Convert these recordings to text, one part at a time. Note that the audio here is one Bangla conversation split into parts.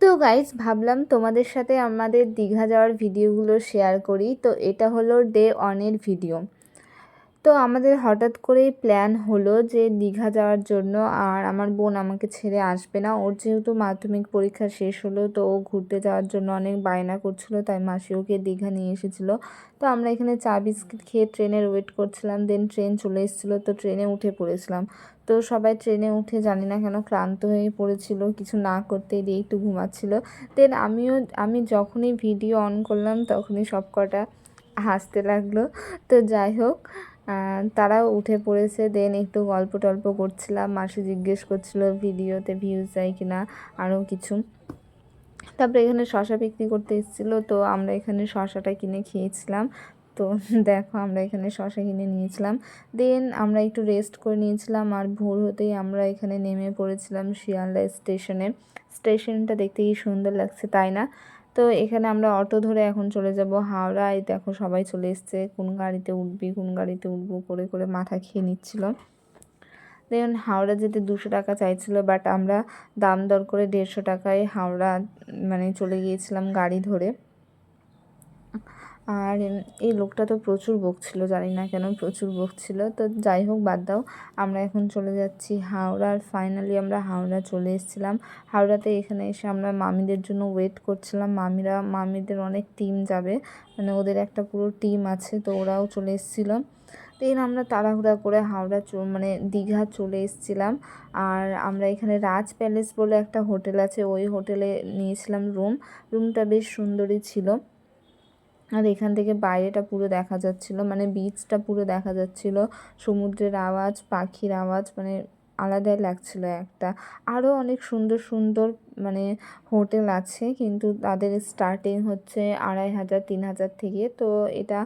তো গাইস ভাবলাম তোমাদের সাথে আমাদের দীঘা যাওয়ার ভিডিওগুলো শেয়ার করি। তো এটা হলো ডে 1 এর ভিডিও। তো আমাদের হঠাৎ করেই প্ল্যান হলো যে দীঘা যাওয়ার জন্য। আর আমার বোন আমাকে ছেড়ে আসবে না, ওর যেহেতু মাধ্যমিক পরীক্ষা শেষ হলো, তো ও ঘুরতে যাওয়ার জন্য অনেক বায়না করছিল, তাই মাসি ওকে দীঘা নিয়ে এসেছিলো। তো আমরা এখানে চা বিস্কিট খেয়ে ট্রেনের ওয়েট করছিলাম। দেন ট্রেন চলে এসেছিলো, তো ট্রেনে উঠে পড়েছিলাম। তো সবাই ট্রেনে উঠে জানি না কেন ক্লান্ত হয়ে পড়েছিল, কিছু না করতে দিয়ে একটু ঘুমাচ্ছিল। দেন আমি যখনই ভিডিও অন করলাম তখনই সব কটা হাসতে লাগলো। তো যাই হোক, তারাও উঠে পড়েছে। দেন একটু গল্প টল্প করছিলাম, মাসি জিজ্ঞেস করছিল ভিডিওতে ভিউজ যায় কিনা, আরও কিছু। তারপরে এখানে শশা বিক্রি করতে এসেছিলো, তো আমরা এখানে শশাটা কিনে খেয়েছিলাম। তো দেখো আমরা এখানে শশা কিনে নিয়েছিলাম। দেন আমরা একটু রেস্ট করে নিয়েছিলাম, আর ভোর হতেই আমরা এখানে নেমে পড়েছিলাম শিয়ালদা স্টেশনে। স্টেশনটা দেখতে কি সুন্দর লাগছে, তাই না? তো এখানে আমরা অটো ধরে এখন চলে যাব হাওড়ায়। দেখো সবাই চলে এসছে, কোন গাড়িতে উঠবি কোন গাড়িতে উঠবো করে করে মাথা খেয়ে নিচ্ছিল। দেখুন হাওড়া যেতে 200 টাকা চাইছিল, বাট আমরা দাম দর করে 150 টাকায় হাওড়া চলে গিয়েছিলাম গাড়ি ধরে। আর এই লোকটা তো প্রচুর বকছিল, জানি না কেন প্রচুর বকছিল। তো যাই হোক বাদ দাও, আমরা এখন চলে যাচ্ছি হাওড়া। আর ফাইনালি আমরা হাওড়া চলে এসেছিলাম। হাওড়াতে এখানে এসে আমরা মামিদের জন্য ওয়েট করছিলাম। মামিদের অনেক টিম যাবে, ওদের একটা পুরো টিম আছে, তো ওরাও চলে এসেছিলো। দেন আমরা তাড়াহুড়া করে হাওড়া দীঘা চলে এসেছিলাম। আর আমরা এখানে রাজ প্যালেস বলে একটা হোটেল আছে, ওই হোটেলে নিয়েছিলাম রুমটা বেশ সুন্দরই ছিল। আর এখান থেকে বাইরেটা পুরো দেখা যাচ্ছিলো, বিচটা পুরো দেখা যাচ্ছিলো, সমুদ্রের আওয়াজ, পাখির আওয়াজ, আলাদাই লাগছিলো একটা। আরও অনেক সুন্দর সুন্দর হোটেল আছে, কিন্তু তাদের স্টার্টিং হচ্ছে 2500 3000 থেকে। তো এটা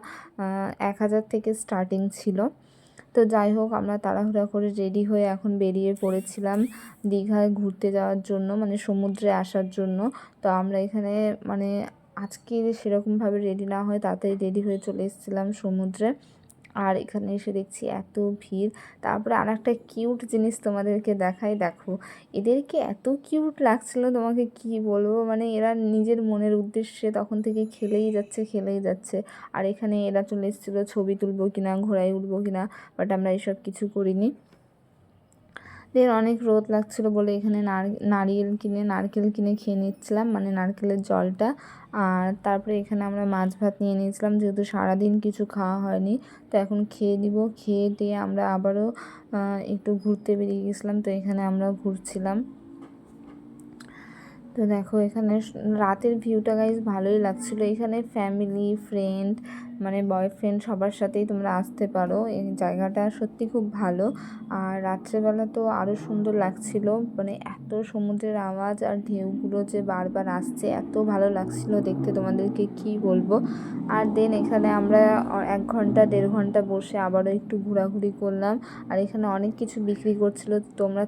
1000 থেকে স্টার্টিং ছিল। তো যাই হোক আমরা তাড়াহুড়া করে রেডি হয়ে এখন বেরিয়ে পড়েছিলাম দীঘায় ঘুরতে যাওয়ার জন্য, সমুদ্রে আসার জন্য। তো আমরা এখানে আজকে সেরকমভাবে রেডি না হয়ে তাড়াতাড়ি রেডি হয়ে চলে এসেছিলাম সমুদ্রে। আর এখানে এসে দেখছি এত ভিড়। তারপরে আর একটা কিউট জিনিস তোমাদেরকে দেখাই, দেখো এদেরকে এত কিউট লাগছিলো, তোমাকে কি বলবো। এরা নিজের মনের উদ্দেশ্যে তখন থেকে খেলেই যাচ্ছে। আর এখানে এরা চলে এসেছিলো ছবি তুলবো কিনা, ঘোড়ায় উঠবো কিনা, বাট আমরা এসব কিছু করিনি। দেন অনেক রোদ লাগছিলো বলে এখানে নারকেল কিনে খেয়ে নিচ্ছিলাম, নারকেলের জলটা। আর তারপরে এখানে আমরা মাছ ভাত নিয়ে নিয়েছিলাম, যেহেতু সারাদিন কিছু খাওয়া হয়নি। তো এখন খেয়ে নিব, খেয়ে দিয়ে আমরা আবারও একটু ঘুরতে বেরিয়ে গেছিলাম। তো এখানে আমরা ঘুরছিলাম। তো দেখো এখানে রাতের ভিউটা গাইজ ভালোই লাগছিলো। এখানে ফ্যামিলি ফ্রেন্ড বয়ফ্রেন্ড সবার সাথেই তোমরা আসতে পারো, এই জায়গাটা সত্যি খুব ভালো। আর রাত্রেবেলা তো আরও সুন্দর লাগছিলো, এত সমুদ্রের আওয়াজ আর ঢেউগুলো যে বারবার আসছে, এত ভালো লাগছিলো দেখতে, তোমাদেরকে কি বলবো। আর দেন এখানে আমরা 1 ঘন্টা 1.5 ঘন্টা বসে আবারও একটু ঘোরাঘুরি করলাম। আর এখানে অনেক কিছু বিক্রি করছিলো, তোমরা